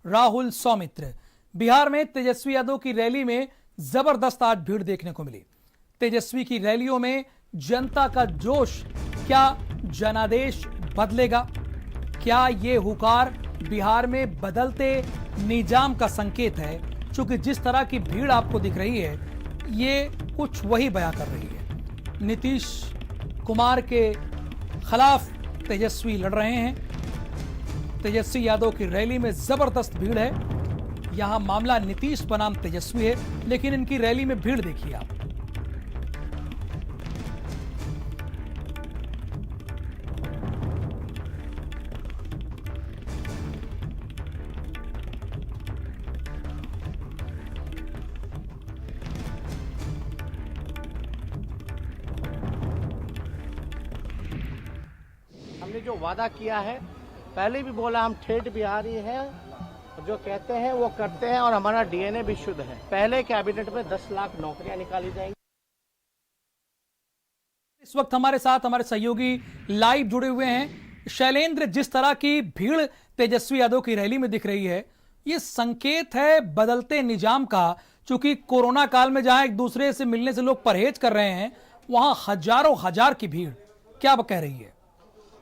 राहुल सौमित्र। बिहार में तेजस्वी यादव की रैली में जबरदस्त आज भीड़ देखने को मिली। तेजस्वी की रैलियों में जनता का जोश, क्या जनादेश बदलेगा? क्या ये हुकार बिहार में बदलते निजाम का संकेत है? क्योंकि जिस तरह की भीड़ आपको दिख रही है, ये कुछ वही बयां कर रही है। नीतीश कुमार के खिलाफ तेजस्वी लड़ रहे हैं। तेजस्वी यादव की रैली में जबरदस्त भीड़ है। यहां मामला नीतीश बनाम तेजस्वी है, लेकिन इनकी रैली में भीड़ देखिए आप। हमने जो वादा किया है, पहले भी बोला, हम ठेठ बिहारी हैं, जो कहते हैं वो करते हैं और हमारा डीएनए भी शुद्ध है। पहले कैबिनेट में 10 लाख नौकरियां निकाली जाएंगी। इस वक्त हमारे साथ हमारे सहयोगी लाइव जुड़े हुए हैं। शैलेंद्र, जिस तरह की भीड़ तेजस्वी यादव की रैली में दिख रही है, ये संकेत है बदलते निजाम का। चूंकि कोरोना काल में जहां एक दूसरे से मिलने से लोग परहेज कर रहे हैं, वहां हजारों हजार की भीड़ क्या कह रही है?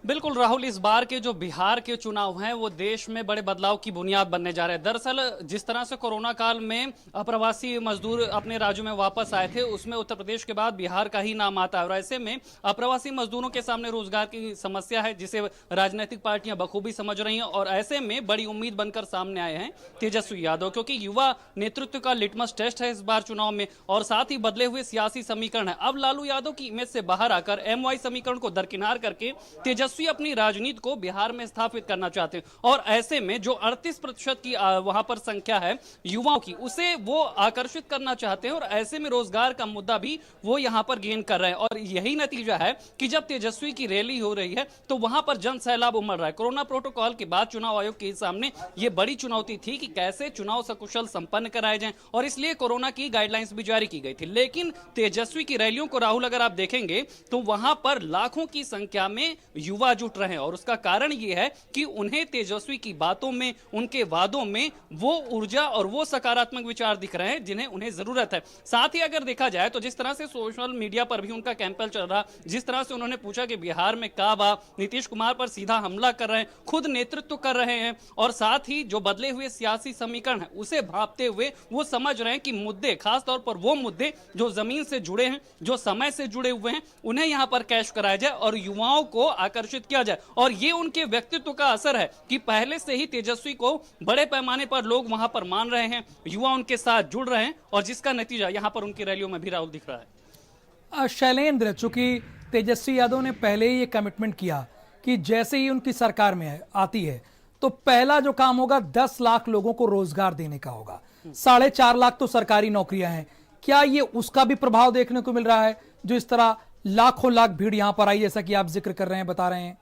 बिल्कुल राहुल, इस बार के जो बिहार के चुनाव हैं वो देश में बड़े बदलाव की बुनियाद बनने जा रहे हैं। दरअसल जिस तरह से कोरोना काल में अप्रवासी मजदूर अपने राज्यों में वापस आए थे, उसमें उत्तर प्रदेश के बाद बिहार का ही नाम आता है। और ऐसे में अप्रवासी मजदूरों के सामने रोजगार की समस्या है, जिसे राजनीतिक पार्टियां बखूबी समझ रही हैं। और ऐसे में बड़ी उम्मीद बनकर सामने आए हैं तेजस्वी यादव, क्योंकि युवा नेतृत्व का लिटमस टेस्ट है इस बार चुनाव में, और साथ ही बदले हुए सियासी समीकरण है। अब लालू यादव की इमेज से बाहर आकर MY समीकरण को दरकिनार करके तेजस्वी अपनी राजनीति को बिहार में स्थापित करना चाहते हैं। और ऐसे में जो 38% की वहां पर संख्या है युवाओं की, उसे वो आकर्षित करना चाहते हैं। और ऐसे में रोजगार का मुद्दा भी वो यहां पर गेन कर रहे हैं। और यही नतीजा है कि जब तेजस्वी की रैली हो रही है तो वहां पर जन सैलाब उमड़ रहा है। कोरोना प्रोटोकॉल के बाद चुनाव आयोग के सामने यह बड़ी चुनौती थी कि कैसे चुनाव सकुशल संपन्न कराए जाएं, और इसलिए कोरोना की गाइडलाइंस भी जारी की गई थी। लेकिन तेजस्वी की रैलियों को राहुल अगर आप देखेंगे तो वहां पर लाखों की संख्या में युवा जुट रहे हैं। और उसका कारण यह है कि उन्हें तेजस्वी की बातों में, उनके वादों में वो ऊर्जा और वो सकारात्मक विचार दिख रहे हैं जिन्हें उन्हें जरूरत है। साथ ही अगर देखा जाए तो जिस तरह से सोशल मीडिया पर भी उनका कैंपेन चल रहा, जिस तरह से उन्होंने पूछा कि बिहार में का बा, नीतीश कुमार पर सीधा हमला कर रहे हैं, खुद नेतृत्व कर रहे हैं, और साथ ही जो बदले हुए सियासी समीकरण है उसे भांपते हुए वो समझ रहे हैं कि मुद्दे, खासतौर पर वो मुद्दे जो जमीन से जुड़े हैं, जो समय से जुड़े हुए हैं, उन्हें यहां पर कैश कराया जाए और युवाओं को आकर्षित किया जाए। और ये उनके व्यक्तित्व का असर है कि पहले से ही तेजस्वी को बड़े पैमाने पर लोग वहां पर मान रहे हैं, युवा उनके साथ जुड़ रहे हैं, और जिसका नतीजा यहां पर उनकी रैलियों में भी राहुल दिख रहा है। शैलेंद्र, चूंकि तेजस्वी यादव ने पहले ही ये कमिटमेंट किया कि जैसे ही उनकी सरकार में आती है तो पहला जो काम होगा 10 लाख लोगों को रोजगार देने का होगा। 4.5 लाख तो सरकारी नौकरियां हैं। क्या ये उसका भी प्रभाव देखने को मिल रहा है, जो इस तरह लाखों लाख भीड़ यहां पर आई, जैसा कि आप जिक्र कर रहे हैं, बता रहे हैं?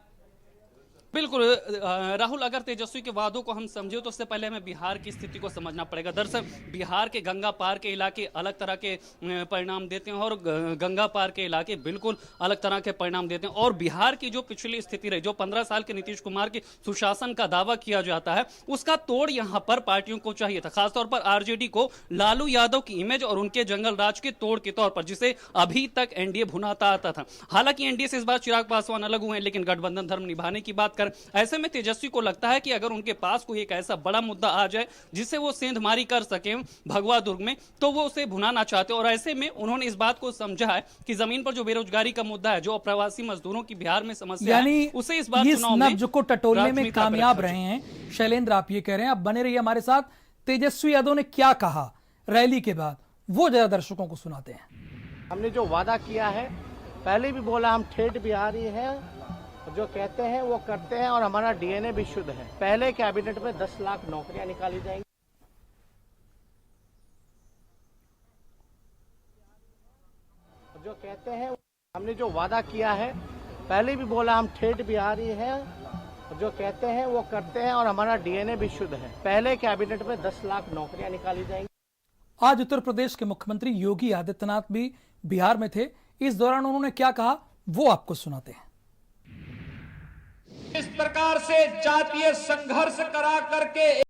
बिल्कुल राहुल, अगर तेजस्वी के वादों को हम समझे तो उससे पहले हमें बिहार की स्थिति को समझना पड़ेगा। दरअसल बिहार के गंगा पार के इलाके अलग तरह के परिणाम देते हैं, और गंगा पार के इलाके बिल्कुल अलग तरह के परिणाम देते हैं। और बिहार की जो पिछली स्थिति रही, जो 15 साल के नीतीश कुमार के सुशासन का दावा किया जाता है, उसका तोड़ यहां पर पार्टियों को चाहिए था। खासतौर पर RJD को लालू यादव की इमेज और उनके जंगल राज के तोड़ के तौर पर, जिसे अभी तक NDA भुनाता आता था। हालांकि NDA से इस बार चिराग पासवान अलग हुए हैं, लेकिन गठबंधन धर्म निभाने की बात कर, ऐसे में तेजस्वी को लगता है कि अगर उनके पास कोई एक ऐसा बड़ा मुद्दा आ जाए जिससे वो सेंधमारी कर सके भगवा दुर्ग में, तो वो उसे भुनाना चाहते। और ऐसे में उन्होंने इस बात को समझा है कि जमीन पर जो बेरोजगारी का मुद्दा है, जो अप्रवासी मजदूरों की बिहार में समस्या है, उसे इस बार चुनाव में नब्ज को टटोलने में कामयाब रहे हैं। शैलेंद्र, आप ये कह रहे हैं, आप बने रहिए हमारे साथ। तेजस्वी यादव ने क्या कहा रैली के बाद, वो जरा दर्शकों को सुनाते हैं। हमने जो वादा किया है, पहले भी बोला, हम ठेठ बिहारी हैं, जो कहते हैं वो करते हैं और हमारा डीएनए भी शुद्ध है। पहले कैबिनेट में 10 लाख नौकरियां निकाली जाएंगी। जो कहते हैं, हमने जो वादा किया है, पहले भी बोला, हम ठेठ बिहारी हैं, जो कहते हैं वो करते हैं और हमारा डीएनए भी शुद्ध है। पहले कैबिनेट में 10 लाख नौकरियां निकाली जाएंगी। आज उत्तर प्रदेश के मुख्यमंत्री योगी आदित्यनाथ भी बिहार में थे। इस दौरान उन्होंने क्या कहा, वो आपको सुनाते हैं। इस प्रकार से जातीय संघर्ष करा करके